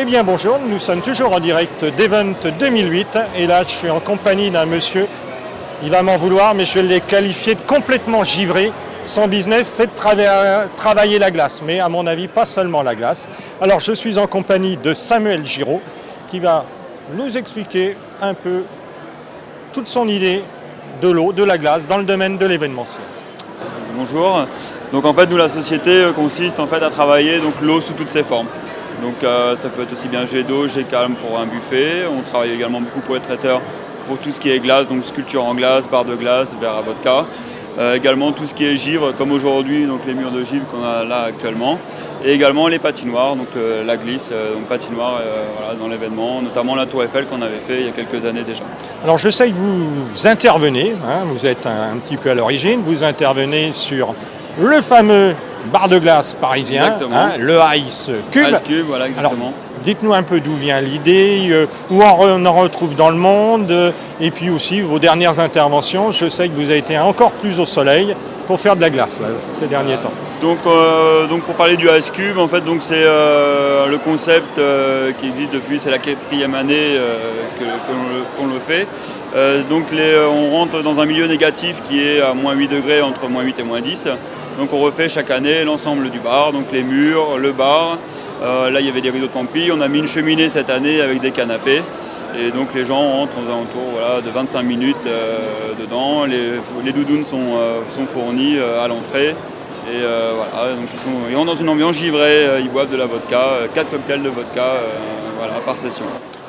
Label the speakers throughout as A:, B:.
A: Eh bien bonjour, nous sommes toujours en direct d'Event 2008 et là je suis en compagnie d'un monsieur, il va m'en vouloir mais je l'ai qualifié de complètement givré. Son business c'est de travailler la glace, mais à mon avis pas seulement la glace. Alors je suis en compagnie de Samuel Giraud qui va nous expliquer un peu toute son idée de l'eau, de la glace dans le domaine de l'événementiel.
B: Bonjour, donc en fait nous la société consiste en fait à travailler donc l'eau sous toutes ses formes. Donc ça peut être aussi bien jet d'eau, jet calme pour un buffet. On travaille également beaucoup pour les traiteurs pour tout ce qui est glace, donc sculpture en glace, barre de glace, verre à vodka. Également tout ce qui est givre, comme aujourd'hui, donc les murs de givre qu'on a là actuellement. Et également les patinoires, donc la glisse, donc patinoire voilà, dans l'événement, notamment la Tour Eiffel qu'on avait fait il y a quelques années déjà.
A: Alors je sais que vous intervenez, vous êtes un petit peu à l'origine, vous intervenez sur le fameux bar de glace parisien, le Ice Cube.
B: Ice Cube, voilà, exactement.
A: Alors, dites-nous un peu d'où vient l'idée, où on en retrouve dans le monde, et puis aussi vos dernières interventions. Je sais que vous avez été encore plus au soleil pour faire de la glace là, ces derniers temps.
B: Donc pour parler du Ice Cube, en fait, donc c'est le concept qui existe depuis, c'est la 4e année qu'on le fait. On rentre dans un milieu négatif qui est à moins 8 degrés, entre moins 8 et moins 10. Donc on refait chaque année l'ensemble du bar, donc les murs, le bar. Là il y avait des rideaux de Pampille, on a mis une cheminée cette année avec des canapés. Et donc les gens rentrent aux alentours de 25 minutes dedans. Les doudounes sont fournies à l'entrée. Et voilà, donc ils rentrent dans une ambiance givrée, ils boivent de la vodka, 4 cocktails de vodka par session.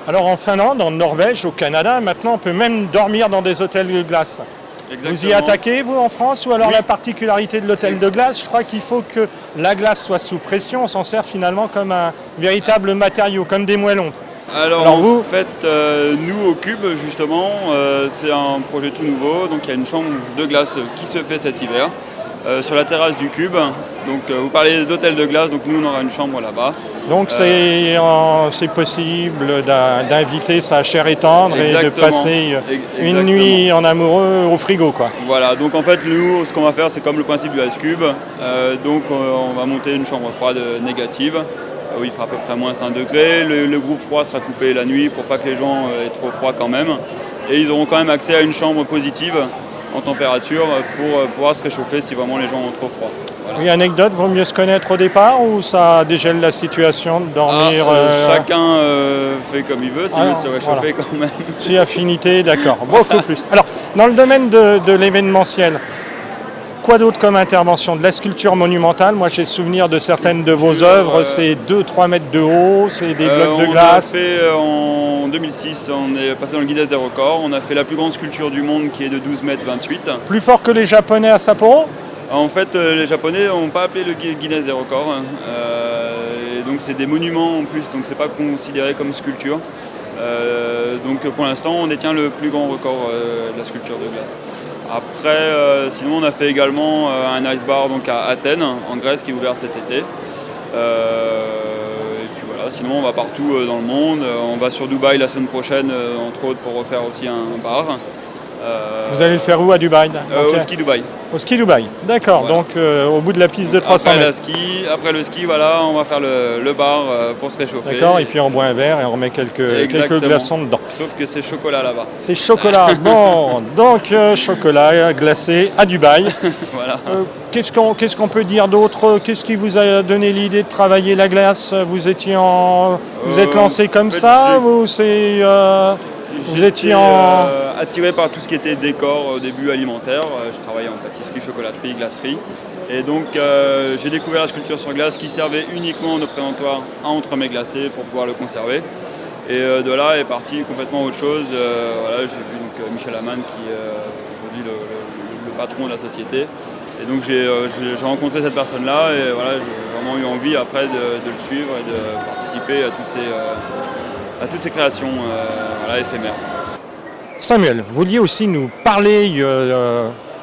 A: Alors en Finlande, en Norvège, au Canada, maintenant on peut même dormir dans des hôtels de glace. Exactement. Vous y attaquez, vous, en France, ou alors oui. La particularité de l'hôtel de glace, je crois qu'il faut que la glace soit sous pression, on s'en sert finalement comme un véritable matériau, comme des moellons.
B: Alors en fait, nous au Cube, justement, c'est un projet tout nouveau, donc il y a une chambre de glace qui se fait cet hiver, sur la terrasse du Cube. Donc vous parlez d'hôtel de glace, donc nous on aura une chambre là-bas.
A: Donc c'est possible d'inviter sa chère et tendre et de passer une nuit en amoureux au frigo, quoi.
B: Voilà, donc en fait nous ce qu'on va faire c'est comme le principe du Ice Cube, on va monter une chambre froide négative où il fera à peu près moins 5 degrés, le groupe froid sera coupé la nuit pour pas que les gens aient trop froid quand même, et ils auront quand même accès à une chambre positive en température pour pouvoir se réchauffer si vraiment les gens ont trop froid. Voilà.
A: Oui, anecdote, vaut mieux se connaître au départ ou ça dégèle la situation de dormir
B: Chacun fait comme il veut, c'est mieux de se réchauffer quand même.
A: Si affinité, d'accord, beaucoup plus. Alors, dans le domaine de l'événementiel, quoi d'autre comme intervention? De la sculpture monumentale, moi j'ai souvenir de certaines de vos œuvres, c'est 2-3 mètres de haut, c'est des blocs de glace.
B: On a fait en 2006, on est passé dans le Guinness des records, on a fait la plus grande sculpture du monde qui est de 12 mètres 28.
A: Plus fort que les Japonais à Sapporo?
B: En fait, les Japonais n'ont pas appelé le Guinness des records, et donc c'est des monuments en plus, donc c'est pas considéré comme sculpture. Donc pour l'instant, on détient le plus grand record de la sculpture de glace. Après, sinon on a fait également un ice bar donc à Athènes, en Grèce, qui est ouvert cet été. Et puis voilà, sinon on va partout dans le monde. On va sur Dubaï la semaine prochaine, entre autres, pour refaire aussi un bar.
A: Vous allez le faire où à Dubaï?
B: Au ski Dubaï.
A: Au ski Dubaï, d'accord, voilà. Donc au bout de la piste de 300 mètres.
B: Après le ski, voilà, on va faire le bar pour se réchauffer.
A: D'accord, et puis on boit un verre et on remet quelques glaçons dedans.
B: Sauf que c'est chocolat là-bas.
A: C'est chocolat, bon, donc chocolat glacé à Dubaï.
B: Voilà.
A: Qu'est-ce qu'on peut dire d'autre? Qu'est-ce qui vous a donné l'idée de travailler la glace? Vous êtes lancé comme ça ou c'est... Vous étiez
B: attiré par tout ce qui était décor au début alimentaire. Je travaillais en pâtisserie, chocolaterie, glacerie. Et donc j'ai découvert la sculpture sur glace qui servait uniquement de présentoir à entremets glacés pour pouvoir le conserver. Et de là est parti complètement autre chose. J'ai vu donc, Michel Amann qui est aujourd'hui le patron de la société. Et donc j'ai rencontré cette personne-là et voilà, j'ai vraiment eu envie après de le suivre et de participer à toutes ces créations éphémères.
A: Samuel, vous vouliez aussi nous parler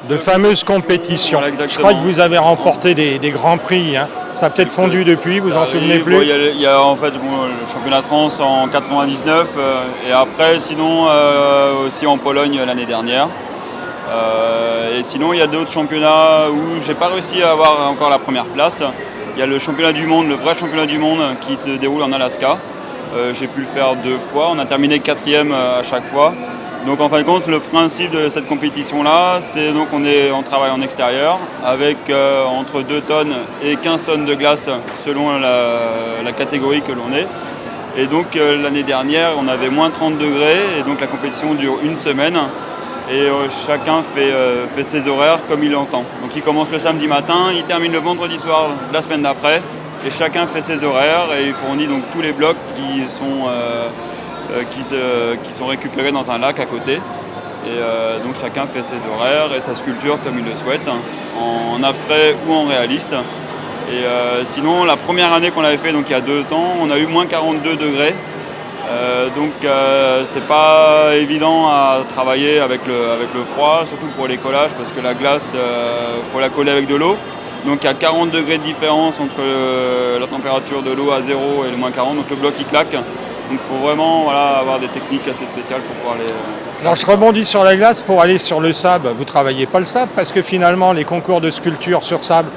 A: de fameuses compétitions.
B: Voilà,
A: je crois que vous avez remporté des grands prix. Ça a peut-être fondu depuis, vous en souvenez plus?
B: Il y a en fait le championnat de France en 99 et après sinon aussi en Pologne l'année dernière. Et sinon il y a d'autres championnats où j'ai pas réussi à avoir encore la première place. Il y a le championnat du monde, le vrai championnat du monde qui se déroule en Alaska. J'ai pu le faire 2 fois. On a terminé 4e à chaque fois. Donc en fin de compte, le principe de cette compétition-là, c'est donc on travaille en extérieur avec entre 2 tonnes et 15 tonnes de glace selon la catégorie que l'on est. Et donc l'année dernière, on avait moins 30 degrés et donc la compétition dure une semaine. Et chacun fait ses horaires comme il l'entend. Donc il commence le samedi matin, il termine le vendredi soir de la semaine d'après. Et chacun fait ses horaires et il fournit donc tous les blocs qui sont récupérés dans un lac à côté. Et donc chacun fait ses horaires et sa sculpture comme il le souhaite, en abstrait ou en réaliste. Et sinon, la première année qu'on l'avait fait, donc il y a 2 ans, on a eu moins 42 degrés. Donc c'est pas évident à travailler avec le froid, surtout pour les collages, parce que la glace, faut la coller avec de l'eau. Donc il y a 40 degrés de différence entre la température de l'eau à 0 et le moins 40, donc le bloc il claque. Donc il faut vraiment avoir des techniques assez spéciales pour pouvoir les...
A: Alors je rebondis sur la glace pour aller sur le sable. Vous ne travaillez pas le sable parce que finalement les concours de sculpture sur sable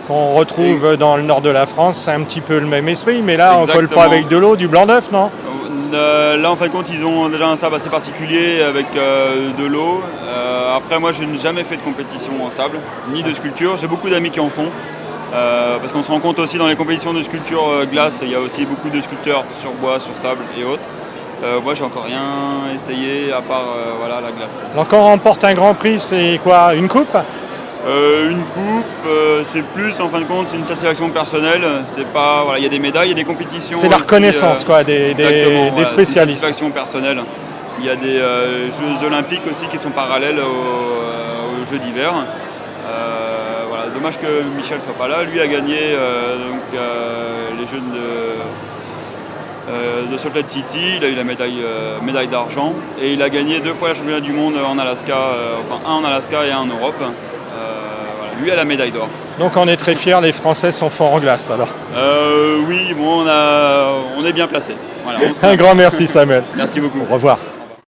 A: qu'on retrouve dans le nord de la France, c'est un petit peu le même esprit, mais là on ne colle pas avec de l'eau, du blanc d'œuf, non ?
B: Là en fin de compte ils ont déjà un sable assez particulier avec de l'eau. Après moi je n'ai jamais fait de compétition en sable, ni de sculpture, j'ai beaucoup d'amis qui en font. Parce qu'on se rend compte aussi dans les compétitions de sculpture glace, il y a aussi beaucoup de sculpteurs sur bois, sur sable et autres. Moi j'ai encore rien essayé à part la glace.
A: Alors quand on remporte un grand prix, c'est quoi, une coupe ?
B: Une coupe, c'est plus en fin de compte, c'est une satisfaction personnelle. C'est pas, il y a des médailles, il y a des compétitions.
A: C'est la reconnaissance des spécialistes.
B: C'est une satisfaction personnelle. Il y a des Jeux olympiques aussi qui sont parallèles aux Jeux d'hiver. Dommage que Michel soit pas là. Lui a gagné les Jeux de Salt Lake City. Il a eu la médaille d'argent et il a gagné 2 fois le championnat du monde en Alaska, un en Alaska et un en Europe. Lui a la médaille d'or.
A: Donc on est très fiers, les Français sont forts en glace alors.
B: Oui, bon, on est bien placés. Voilà,
A: un grand merci Samuel.
B: Merci beaucoup.
A: Au revoir.